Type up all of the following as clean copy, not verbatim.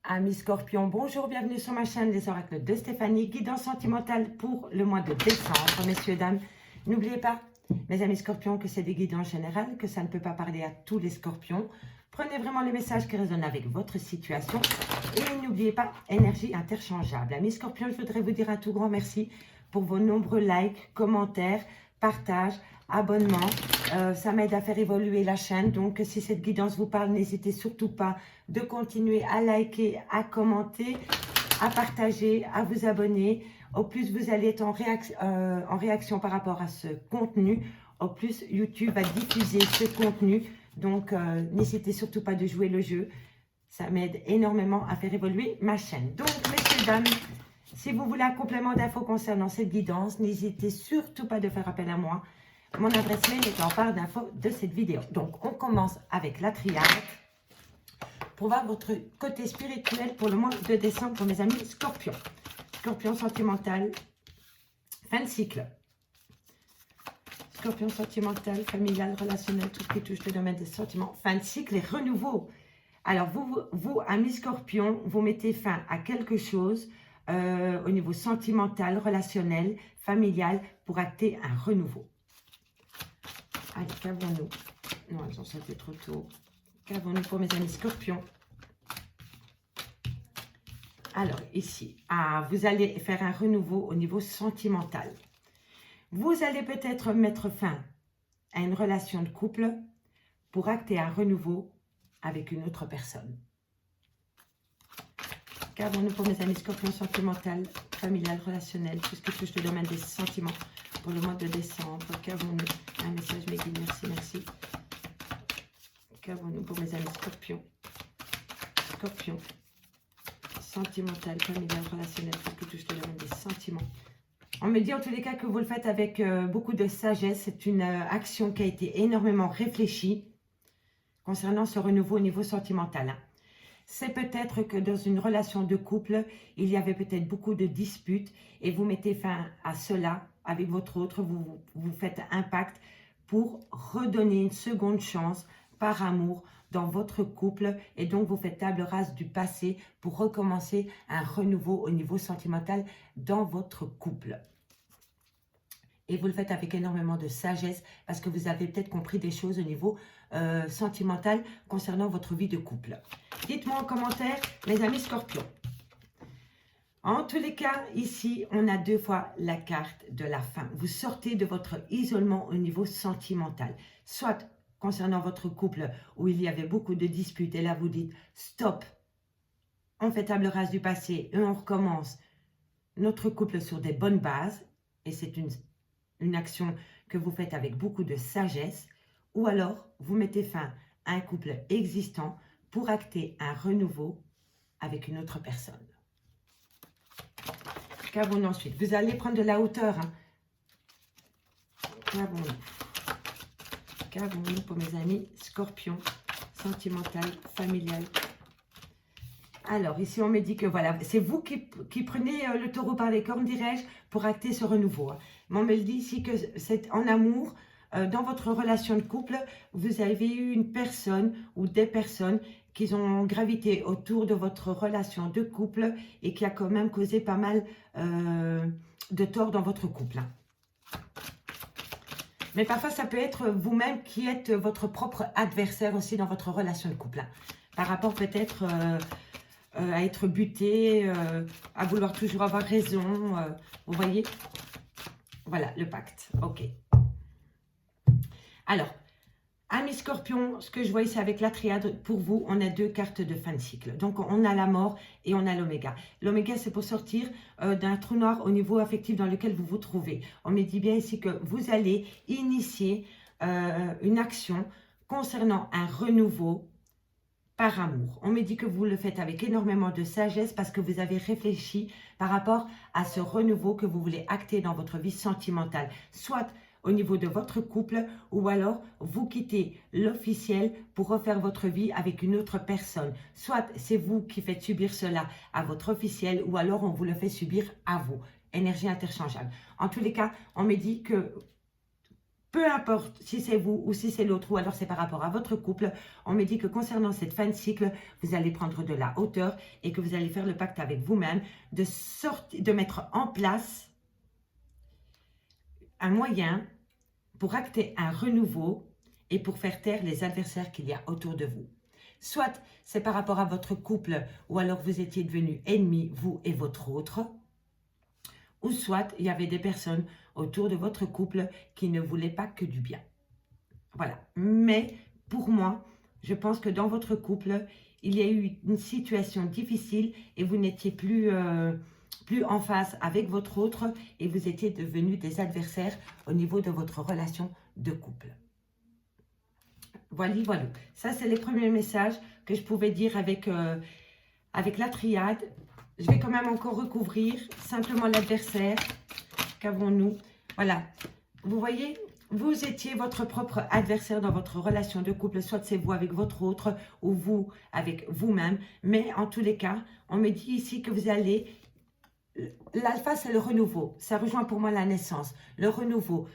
Amis Scorpion, bonjour, bienvenue sur ma chaîne Les Oracles de Stéphanie, guidance sentimentale pour le mois de décembre. Messieurs, dames, n'oubliez pas, mes amis Scorpions, que c'est des guidances générales, que ça ne peut pas parler à tous les Scorpions. Prenez vraiment les messages qui résonnent avec votre situation et n'oubliez pas, énergie interchangeable. Amis Scorpions, je voudrais vous dire un tout grand merci pour vos nombreux likes, commentaires, partages, abonnements. Ça m'aide à faire évoluer la chaîne. Donc, si cette guidance vous parle, n'hésitez surtout pas de continuer à liker, à commenter, à partager, à vous abonner. Au plus vous allez être en réaction par rapport à ce contenu, au plus YouTube va diffuser ce contenu. Donc, n'hésitez surtout pas de jouer le jeu. Ça m'aide énormément à faire évoluer ma chaîne. Donc, messieurs, dames, si vous voulez un complément d'infos concernant cette guidance, n'hésitez surtout pas de faire appel à moi. Mon adresse mail est en barre d'infos de cette vidéo. Donc, on commence avec la triade pour voir votre côté spirituel pour le mois de décembre pour mes amis Scorpions. Scorpion sentimental, fin de cycle. Scorpion sentimental, familial, relationnel, tout ce qui touche le domaine des sentiments, fin de cycle et renouveau. Alors, vous amis Scorpion, vous mettez fin à quelque chose au niveau sentimental, relationnel, familial, pour acter un renouveau. Allez, qu'avons-nous? Non, elles ont sauté trop tôt. Qu'avons-nous pour mes amis Scorpions? Alors, ici, vous allez faire un renouveau au niveau sentimental. Vous allez peut-être mettre fin à une relation de couple pour acter un renouveau avec une autre personne. Qu'avons-nous pour mes amis Scorpions sentimental, familial, relationnel, tout ce qui touche le domaine des sentiments pour le mois de décembre? Qu'avons-nous? Un message mes guides, merci, merci. Qu'avons-nous pour mes amis Scorpions? Scorpions, sentimental, familial, relationnel, tout ce qui touche le domaine des sentiments. On me dit en tous les cas que vous le faites avec beaucoup de sagesse. C'est une action qui a été énormément réfléchie concernant ce renouveau au niveau sentimental. C'est peut-être que dans une relation de couple, il y avait peut-être beaucoup de disputes et vous mettez fin à cela avec votre autre. Vous faites un pacte pour redonner une seconde chance par amour dans votre couple et donc vous faites table rase du passé pour recommencer un renouveau au niveau sentimental dans votre couple. Et vous le faites avec énormément de sagesse parce que vous avez peut-être compris des choses au niveau sentimental concernant votre vie de couple. Dites-moi en commentaire, mes amis Scorpions. En tous les cas, ici, on a deux fois la carte de la fin. Vous sortez de votre isolement au niveau sentimental. Soit concernant votre couple où il y avait beaucoup de disputes et là vous dites stop, on fait table rase du passé et on recommence notre couple sur des bonnes bases et c'est une action que vous faites avec beaucoup de sagesse, ou alors vous mettez fin à un couple existant pour acter un renouveau avec une autre personne. Qu'avons-nous ensuite? Vous allez prendre de la hauteur. Qu'avons-nous pour mes amis Scorpions, sentimental, familial? Alors, ici, on me dit que voilà, c'est vous qui prenez le taureau par les cornes, dirais-je, pour acter ce renouveau. Mais on me le dit ici que c'est en amour, dans votre relation de couple, vous avez eu une personne ou des personnes qui ont gravité autour de votre relation de couple et qui a quand même causé pas mal de tort dans votre couple. Mais parfois, ça peut être vous-même qui êtes votre propre adversaire aussi dans votre relation de couple. Par rapport peut-être à être buté, à vouloir toujours avoir raison. Vous voyez? Voilà, le pacte. Ok. Alors, amis Scorpions, ce que je vois ici avec la triade, pour vous, on a deux cartes de fin de cycle. Donc, on a la mort et on a l'oméga. L'oméga, c'est pour sortir d'un trou noir au niveau affectif dans lequel vous vous trouvez. On me dit bien ici que vous allez initier une action concernant un renouveau par amour. On me dit que vous le faites avec énormément de sagesse parce que vous avez réfléchi par rapport à ce renouveau que vous voulez acter dans votre vie sentimentale. Soit au niveau de votre couple ou alors vous quittez l'officiel pour refaire votre vie avec une autre personne. Soit c'est vous qui faites subir cela à votre officiel ou alors on vous le fait subir à vous. Énergie interchangeable. En tous les cas, on me dit que peu importe si c'est vous ou si c'est l'autre ou alors c'est par rapport à votre couple, on me dit que concernant cette fin de cycle, vous allez prendre de la hauteur et que vous allez faire le pacte avec vous-même de mettre en place un moyen pour acter un renouveau et pour faire taire les adversaires qu'il y a autour de vous. Soit c'est par rapport à votre couple ou alors vous étiez devenus ennemis, vous et votre autre, ou soit il y avait des personnes autour de votre couple qui ne voulaient pas que du bien. Voilà. Mais pour moi, je pense que dans votre couple, il y a eu une situation difficile et vous n'étiez plus en face avec votre autre et vous étiez devenus des adversaires au niveau de votre relation de couple. Voilà, voilà. Ça, c'est les premiers messages que je pouvais dire avec la triade. Je vais quand même encore recouvrir simplement l'adversaire. Qu'avons-nous? Voilà. Vous voyez, vous étiez votre propre adversaire dans votre relation de couple. Soit c'est vous avec votre autre ou vous avec vous-même. Mais en tous les cas, on me dit ici que vous allez... L'alpha, c'est le renouveau. Ça rejoint pour moi la naissance. Le renouveau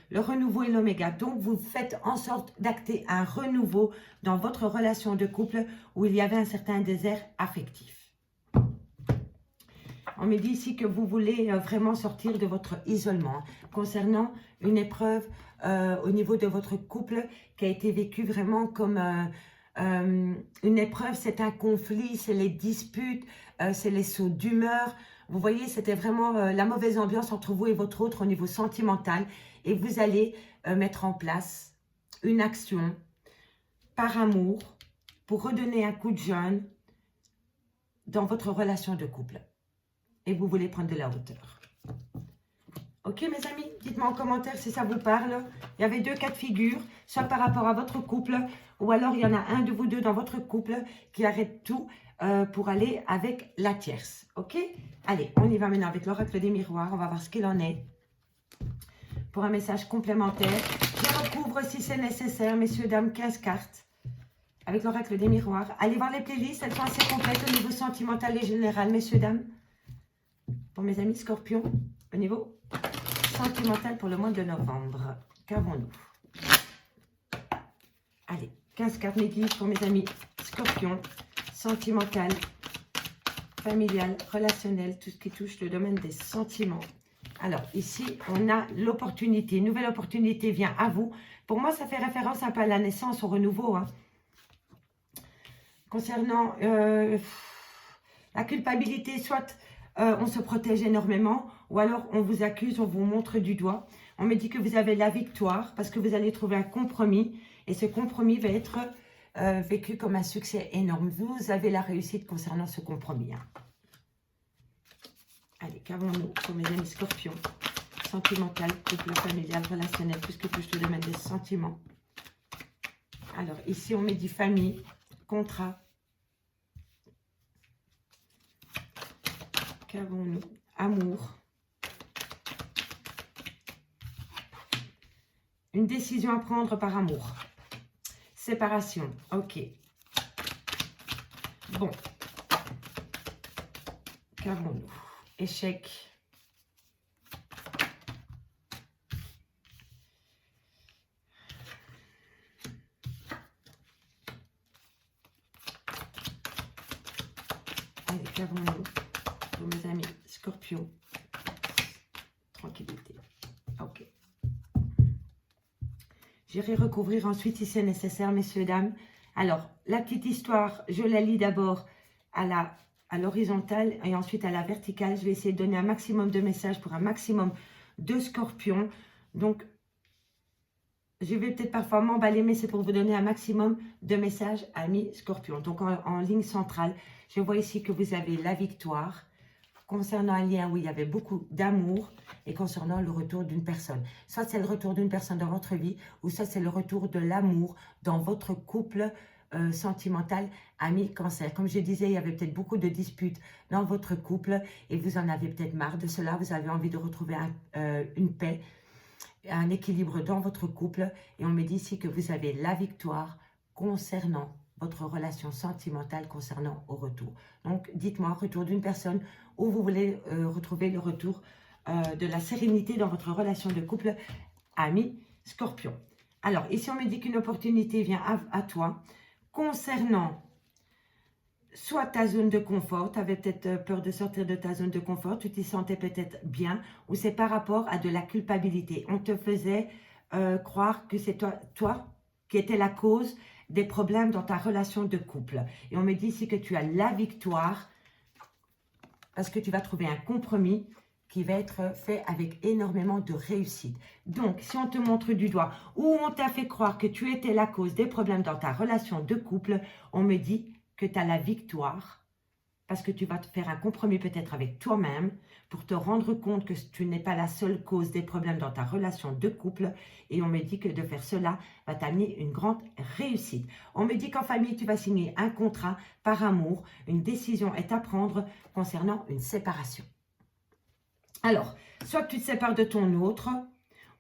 et l'oméga. Donc, vous faites en sorte d'acter un renouveau dans votre relation de couple où il y avait un certain désert affectif. On me dit ici que vous voulez vraiment sortir de votre isolement concernant une épreuve au niveau de votre couple qui a été vécue vraiment comme une épreuve. C'est un conflit, c'est les disputes, c'est les sauts d'humeur. Vous voyez, c'était vraiment la mauvaise ambiance entre vous et votre autre au niveau sentimental. Et vous allez mettre en place une action par amour pour redonner un coup de jeune dans votre relation de couple. Et vous voulez prendre de la hauteur. Ok mes amis, dites-moi en commentaire si ça vous parle. Il y avait deux cas de figure, soit par rapport à votre couple, ou alors il y en a un de vous deux dans votre couple qui arrête tout pour aller avec la tierce. Ok? Allez, on y va maintenant avec l'oracle des miroirs. On va voir ce qu'il en est. Pour un message complémentaire, je recouvre si c'est nécessaire, messieurs, dames, 15 cartes. Avec l'oracle des miroirs. Allez voir les playlists, elles sont assez complètes au niveau sentimental et général, messieurs, dames. Pour mes amis scorpions, au niveau sentimental pour le mois de novembre. Qu'avons-nous? Allez, 15 cartes négligées pour mes amis scorpions, sentimental, familial, relationnel, tout ce qui touche le domaine des sentiments. Alors, ici, on a l'opportunité. Une nouvelle opportunité vient à vous. Pour moi, ça fait référence un peu à la naissance, au renouveau. Hein. Concernant la culpabilité, soit on se protège énormément, ou alors on vous accuse, on vous montre du doigt. On me dit que vous avez la victoire parce que vous allez trouver un compromis. Et ce compromis va être vécu comme un succès énorme. Vous avez la réussite concernant ce compromis. Hein. Allez, qu'avons-nous pour mes amis scorpions? Sentimental, couple, familial, relationnel, tout ce qui touche le domaine des sentiments. Alors, ici, on me dit famille, contrat. Qu'avons-nous? Amour. Une décision à prendre par amour. Séparation. Ok. Bon. Qu'avons-nous? Échec. Allez, qu'avons-nous pour mes amis scorpions? Tranquillité. Ok. J'irai recouvrir ensuite si c'est nécessaire, messieurs, dames. Alors, la petite histoire, je la lis d'abord à l'horizontale et ensuite à la verticale. Je vais essayer de donner un maximum de messages pour un maximum de scorpions. Donc, je vais peut-être parfois m'emballer, mais c'est pour vous donner un maximum de messages, amis scorpions. Donc, en ligne centrale, je vois ici que vous avez la victoire concernant un lien où il y avait beaucoup d'amour et concernant le retour d'une personne. Soit c'est le retour d'une personne dans votre vie, ou soit c'est le retour de l'amour dans votre couple sentimental, ami, cancer. Comme je disais, il y avait peut-être beaucoup de disputes dans votre couple et vous en avez peut-être marre de cela. Vous avez envie de retrouver une paix, un équilibre dans votre couple. Et on me dit ici que vous avez la victoire concernant votre relation sentimentale, concernant au retour. Donc, dites-moi, retour d'une personne où vous voulez retrouver le retour de la sérénité dans votre relation de couple, ami scorpion. Alors, ici, on me dit qu'une opportunité vient à toi concernant soit ta zone de confort, tu avais peut-être peur de sortir de ta zone de confort, tu t'y sentais peut-être bien, ou c'est par rapport à de la culpabilité. On te faisait croire que c'est toi qui étais la cause des problèmes dans ta relation de couple. Et on me dit ici que tu as la victoire parce que tu vas trouver un compromis qui va être fait avec énormément de réussite. Donc, si on te montre du doigt ou on t'a fait croire que tu étais la cause des problèmes dans ta relation de couple, on me dit que tu as la victoire parce que tu vas te faire un compromis peut-être avec toi-même pour te rendre compte que tu n'es pas la seule cause des problèmes dans ta relation de couple. Et on me dit que de faire cela va t'amener une grande réussite. On me dit qu'en famille, tu vas signer un contrat par amour. Une décision est à prendre concernant une séparation. Alors, soit tu te sépares de ton autre,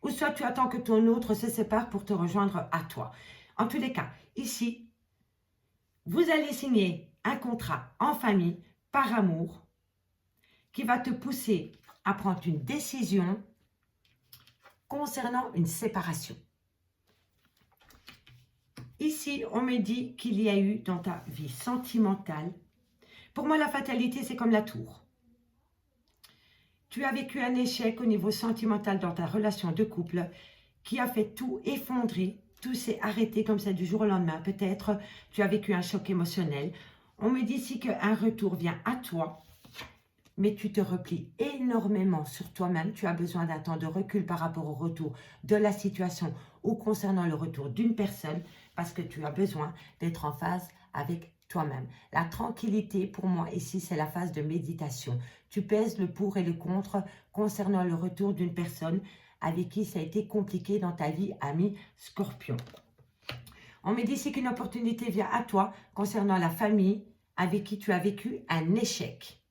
ou soit tu attends que ton autre se sépare pour te rejoindre à toi. En tous les cas, ici, vous allez signer un contrat en famille, par amour, qui va te pousser à prendre une décision concernant une séparation. Ici, on me dit qu'il y a eu dans ta vie sentimentale, pour moi la fatalité c'est comme la tour. Tu as vécu un échec au niveau sentimental dans ta relation de couple qui a fait tout effondrer, tout s'est arrêté comme ça du jour au lendemain. Peut-être tu as vécu un choc émotionnel. On me dit ici qu'un retour vient à toi, mais tu te replies énormément sur toi-même. Tu as besoin d'un temps de recul par rapport au retour de la situation ou concernant le retour d'une personne parce que tu as besoin d'être en phase avec toi-même. La tranquillité, pour moi, ici, c'est la phase de méditation. Tu pèses le pour et le contre concernant le retour d'une personne avec qui ça a été compliqué dans ta vie, ami Scorpion. On me dit ici qu'une opportunité vient à toi concernant la famille avec qui tu as vécu un échec.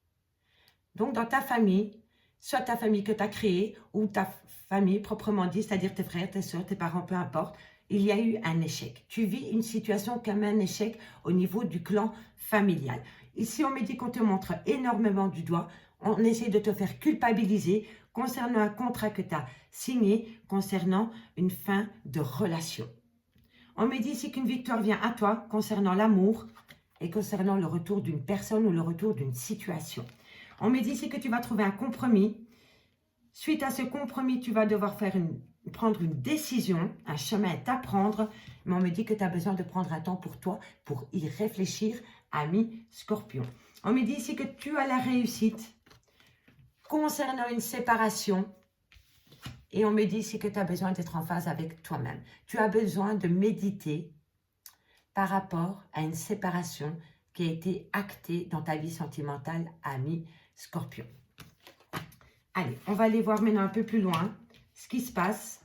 Donc, dans ta famille, soit ta famille que tu as créée ou ta famille proprement dit, c'est-à-dire tes frères, tes soeurs, tes parents, peu importe, il y a eu un échec. Tu vis une situation comme un échec au niveau du clan familial. Ici, on me dit qu'on te montre énormément du doigt. On essaie de te faire culpabiliser concernant un contrat que tu as signé, concernant une fin de relation. On me dit ici qu'une victoire vient à toi concernant l'amour et concernant le retour d'une personne ou le retour d'une situation. On me dit ici que tu vas trouver un compromis. Suite à ce compromis, tu vas devoir prendre une décision, un chemin est à prendre, mais on me dit que tu as besoin de prendre un temps pour toi, pour y réfléchir, ami Scorpion. On me dit ici que tu as la réussite concernant une séparation, et on me dit ici que tu as besoin d'être en phase avec toi-même. Tu as besoin de méditer par rapport à une séparation qui a été actée dans ta vie sentimentale, ami Scorpion. Allez, on va aller voir maintenant un peu plus loin ce qui se passe.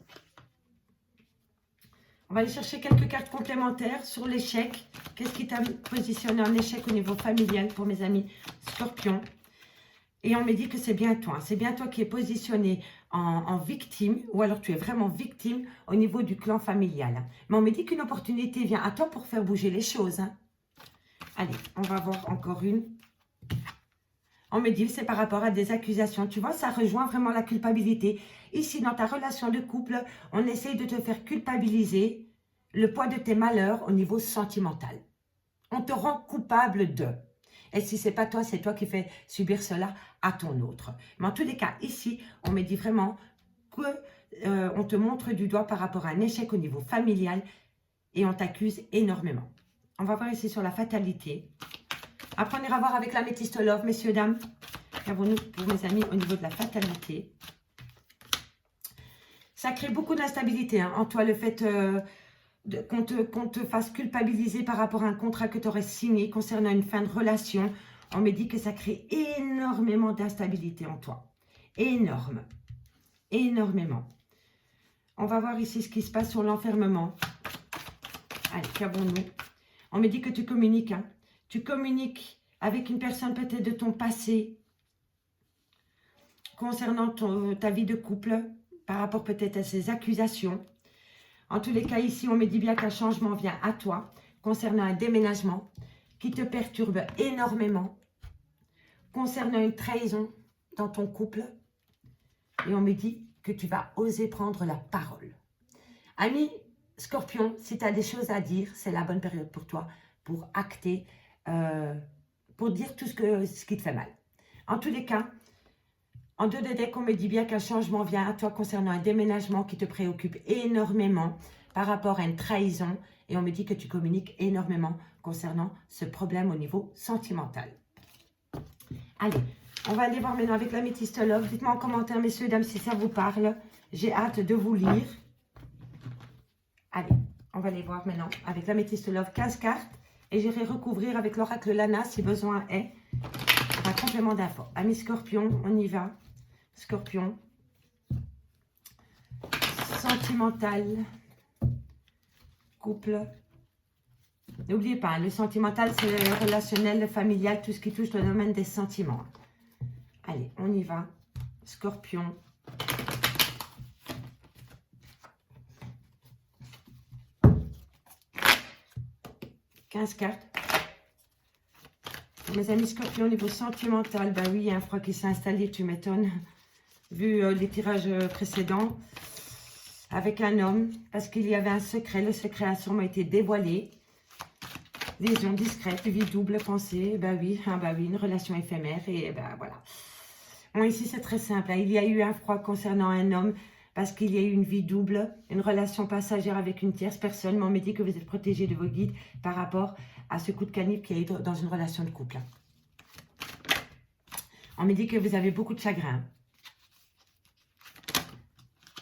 On va aller chercher quelques cartes complémentaires sur l'échec. Qu'est-ce qui t'a positionné en échec au niveau familial pour mes amis Scorpion? Et on me dit que c'est bien toi. C'est bien toi qui es positionné en victime, ou alors tu es vraiment victime au niveau du clan familial. Mais on me dit qu'une opportunité vient à toi pour faire bouger les choses. Allez, on va voir encore une. On me dit, c'est par rapport à des accusations. Tu vois, ça rejoint vraiment la culpabilité. Ici, dans ta relation de couple, on essaye de te faire culpabiliser le poids de tes malheurs au niveau sentimental. On te rend coupable de. Et si ce n'est pas toi, c'est toi qui fais subir cela à ton autre. Mais en tous les cas, ici, on me dit vraiment qu'on te montre du doigt par rapport à un échec au niveau familial et on t'accuse énormément. On va voir ici sur la fatalité. Après, on ira voir avec la Métiste Love, messieurs, dames. Qu'avons-nous pour mes amis au niveau de la fatalité? Ça crée beaucoup d'instabilité en toi, le fait qu'on te fasse culpabiliser par rapport à un contrat que tu aurais signé concernant une fin de relation. On me dit que ça crée énormément d'instabilité en toi. Énorme. Énormément. On va voir ici ce qui se passe sur l'enfermement. Allez, qu'avons-nous? On me dit que tu communiques, hein. Tu communiques avec une personne peut-être de ton passé concernant ta vie de couple par rapport peut-être à ces accusations. En tous les cas, ici, on me dit bien qu'un changement vient à toi concernant un déménagement qui te perturbe énormément, concernant une trahison dans ton couple. Et on me dit que tu vas oser prendre la parole. Ami Scorpion, si tu as des choses à dire, c'est la bonne période pour toi, pour acter, pour dire tout ce qui te fait mal. En tous les cas, en 2 de deck, on me dit bien qu'un changement vient à toi concernant un déménagement qui te préoccupe énormément par rapport à une trahison. Et on me dit que tu communiques énormément concernant ce problème au niveau sentimental. Allez, on va aller voir maintenant avec l'améthyste love. Dites-moi en commentaire, messieurs, dames, si ça vous parle. J'ai hâte de vous lire. Allez, on va aller voir maintenant avec l'améthyste love 15 cartes. Et j'irai recouvrir avec l'oracle Lana si besoin est. Un complément d'infos. Amis Scorpion, on y va. Scorpion. Sentimental. Couple. N'oubliez pas, le sentimental, c'est le relationnel, le familial, tout ce qui touche le domaine des sentiments. Allez, on y va. Scorpion. « 15 cartes. Mes amis Scorpion, au niveau sentimental, bah oui, il y a un froid qui s'est installé, tu m'étonnes. Vu les tirages précédents. Avec un homme, parce qu'il y avait un secret. Le secret a sûrement été dévoilé. Vision discrète, vie double, pensée. Bah oui, une relation éphémère. Et bah voilà. Bon, ici, c'est très simple. Il y a eu un froid concernant un homme. Parce qu'il y a eu une vie double, une relation passagère avec une tierce personne. Mais on me dit que vous êtes protégé de vos guides par rapport à ce coup de canif qu'il y a eu dans une relation de couple. On me dit que vous avez beaucoup de chagrin.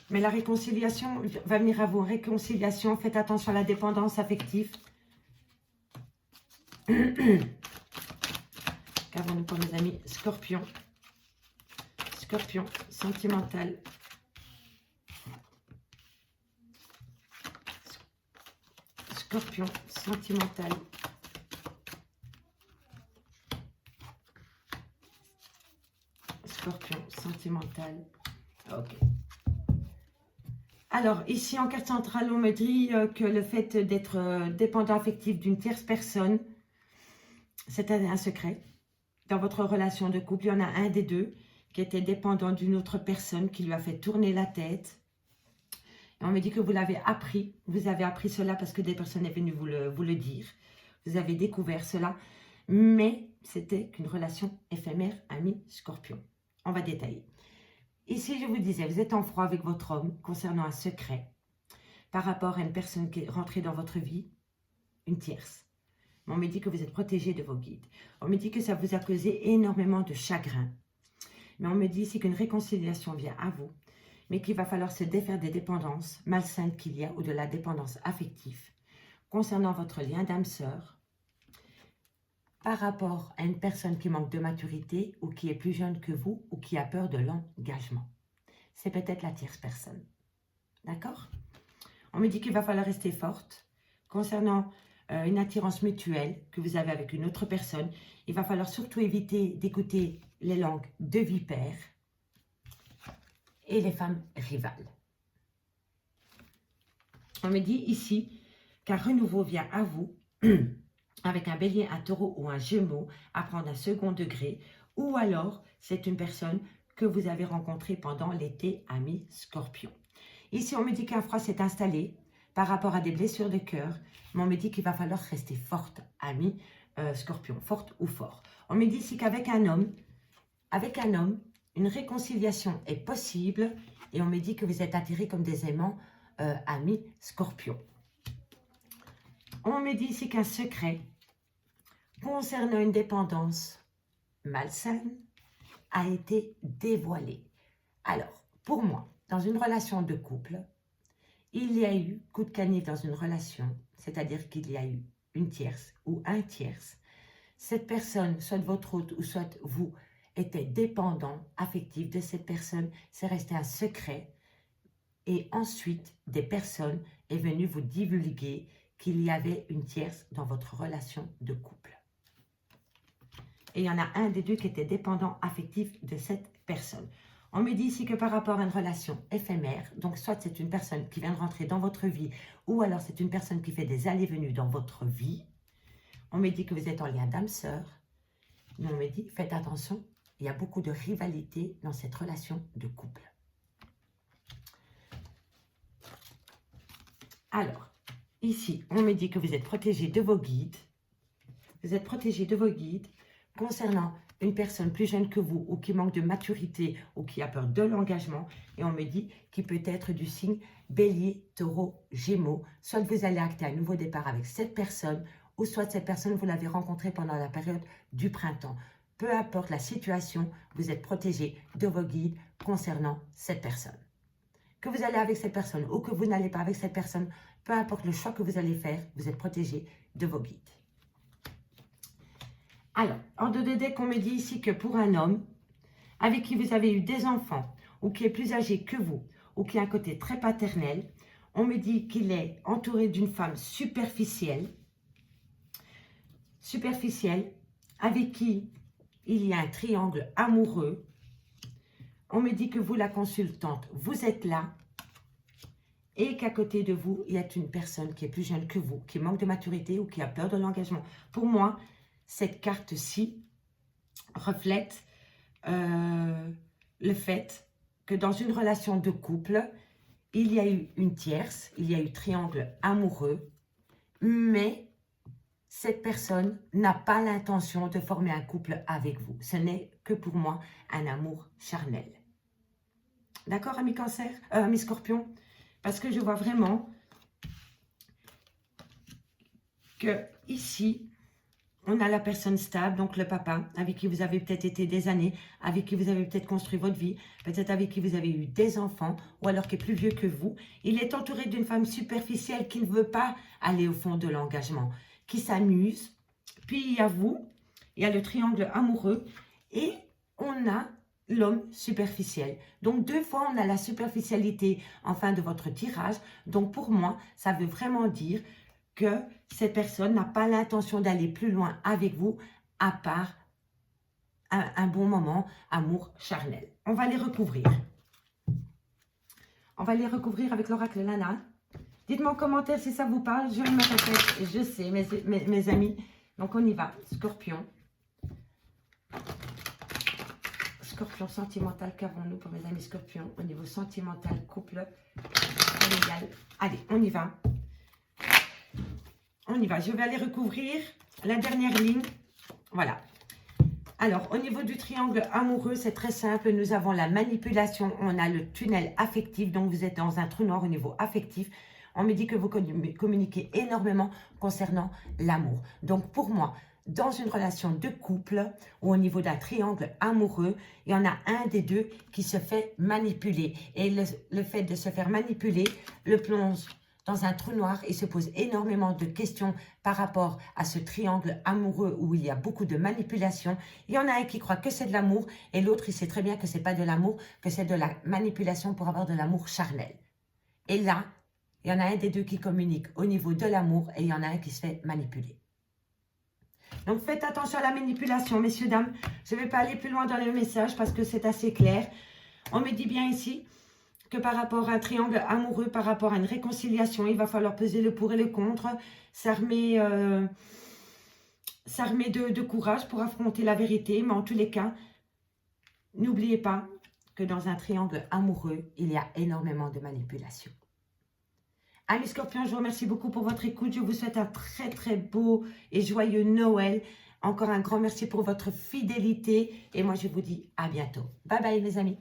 Mais la réconciliation va venir à vous. Réconciliation, faites attention à la dépendance affective. Qu'avons-nous pour mes amis Scorpion. Scorpion, sentimental. Scorpion, sentimental. Scorpion, sentimental. Ok. Alors, ici, en carte centrale, on me dit que le fait d'être dépendant affectif d'une tierce personne, c'est un secret. Dans votre relation de couple, il y en a un des deux qui était dépendant d'une autre personne qui lui a fait tourner la tête. Et on me dit que vous l'avez appris. Vous avez appris cela parce que des personnes sont venues vous le dire. Vous avez découvert cela. Mais c'était qu'une relation éphémère, ami Scorpion. On va détailler. Ici, je vous disais, vous êtes en froid avec votre homme concernant un secret par rapport à une personne qui est rentrée dans votre vie, une tierce. On me dit que vous êtes protégé de vos guides. On me dit que ça vous a causé énormément de chagrin. Mais on me dit ici qu'une réconciliation vient à vous, mais qu'il va falloir se défaire des dépendances malsaines qu'il y a ou de la dépendance affective concernant votre lien d'âme sœur par rapport à une personne qui manque de maturité ou qui est plus jeune que vous ou qui a peur de l'engagement. C'est peut-être la tierce personne. D'accord? On me dit qu'il va falloir rester forte concernant une attirance mutuelle que vous avez avec une autre personne. Il va falloir surtout éviter d'écouter les langues de vipères et les femmes rivales. On me dit ici qu'un renouveau vient à vous avec un bélier, un taureau ou un gémeau à prendre un second degré, ou alors c'est une personne que vous avez rencontrée pendant l'été, ami Scorpion. Ici, on me dit qu'un froid s'est installé par rapport à des blessures de cœur, mais on me dit qu'il va falloir rester forte, ami Scorpion, forte ou fort. On me dit ici qu'avec un homme, une réconciliation est possible, et on me dit que vous êtes attirés comme des aimants, ami Scorpion. On me dit ici qu'un secret concernant une dépendance malsaine a été dévoilé. Alors, pour moi, dans une relation de couple, il y a eu coup de canif dans une relation, c'est-à-dire qu'il y a eu une tierce ou un tierce. Cette personne, soit votre hôte ou soit vous, était dépendant affectif de cette personne. C'est resté un secret. Et ensuite, des personnes sont venues vous divulguer qu'il y avait une tierce dans votre relation de couple. Et il y en a un des deux qui était dépendant affectif de cette personne. On me dit ici que par rapport à une relation éphémère, donc soit c'est une personne qui vient de rentrer dans votre vie, ou alors c'est une personne qui fait des allées-venues dans votre vie. On me dit que vous êtes en lien d'âme sœur. Mais on me dit, faites attention, il y a beaucoup de rivalité dans cette relation de couple. Alors, ici, on me dit que vous êtes protégé de vos guides. Vous êtes protégé de vos guides concernant une personne plus jeune que vous ou qui manque de maturité ou qui a peur de l'engagement. Et on me dit qu'il peut être du signe Bélier, Taureau, Gémeaux. Soit vous allez acter un nouveau départ avec cette personne ou soit cette personne, vous l'avez rencontrée pendant la période du printemps. Peu importe la situation, vous êtes protégé de vos guides concernant cette personne. Que vous allez avec cette personne ou que vous n'allez pas avec cette personne, peu importe le choix que vous allez faire, vous êtes protégé de vos guides. Alors, en deux de deck, on me dit ici que pour un homme avec qui vous avez eu des enfants ou qui est plus âgé que vous ou qui a un côté très paternel, on me dit qu'il est entouré d'une femme superficielle, avec qui il y a un triangle amoureux. On me dit que vous, la consultante, vous êtes là et qu'à côté de vous, il y a une personne qui est plus jeune que vous, qui manque de maturité ou qui a peur de l'engagement. Pour moi, cette carte-ci reflète le fait que dans une relation de couple, il y a eu une tierce, il y a eu triangle amoureux, mais cette personne n'a pas l'intention de former un couple avec vous. Ce n'est que pour moi un amour charnel. D'accord, amis Cancer, amis Scorpions? Parce que je vois vraiment que ici, on a la personne stable, donc le papa, avec qui vous avez peut-être été des années, avec qui vous avez peut-être construit votre vie, peut-être avec qui vous avez eu des enfants, ou alors qui est plus vieux que vous. Il est entouré d'une femme superficielle qui ne veut pas aller au fond de l'engagement, qui s'amuse. Puis il y a vous, il y a le triangle amoureux, et on a l'homme superficiel. Donc deux fois, on a la superficialité en fin de votre tirage. Donc pour moi, ça veut vraiment dire que cette personne n'a pas l'intention d'aller plus loin avec vous, à part un bon moment, amour charnel. On va les recouvrir. On va les recouvrir avec l'oracle Lana. Dites-moi en commentaire si ça vous parle. Je me répète, je sais, mes amis. Donc on y va. Scorpion. Scorpion sentimental, qu'avons-nous pour mes amis Scorpions au niveau sentimental, couple, familial. Allez, on y va. On y va. Je vais aller recouvrir la dernière ligne. Voilà. Alors, au niveau du triangle amoureux, c'est très simple. Nous avons la manipulation. On a le tunnel affectif. Donc, vous êtes dans un trou noir au niveau affectif. On me dit que vous communiquez énormément concernant l'amour. Donc, pour moi, dans une relation de couple ou au niveau d'un triangle amoureux, il y en a un des deux qui se fait manipuler. Et le fait de se faire manipuler le plonge dans un trou noir et se pose énormément de questions par rapport à ce triangle amoureux où il y a beaucoup de manipulation. Il y en a un qui croit que c'est de l'amour et l'autre, il sait très bien que ce n'est pas de l'amour, que c'est de la manipulation pour avoir de l'amour charnel. Et là, il y en a un des deux qui communique au niveau de l'amour et il y en a un qui se fait manipuler. Donc, faites attention à la manipulation, messieurs, dames. Je ne vais pas aller plus loin dans le message parce que c'est assez clair. On me dit bien ici que par rapport à un triangle amoureux, par rapport à une réconciliation, il va falloir peser le pour et le contre, s'armer de courage pour affronter la vérité. Mais en tous les cas, n'oubliez pas que dans un triangle amoureux, il y a énormément de manipulation. Amis Scorpions, je vous remercie beaucoup pour votre écoute. Je vous souhaite un très très beau et joyeux Noël. Encore un grand merci pour votre fidélité. Et moi, je vous dis à bientôt. Bye bye mes amis.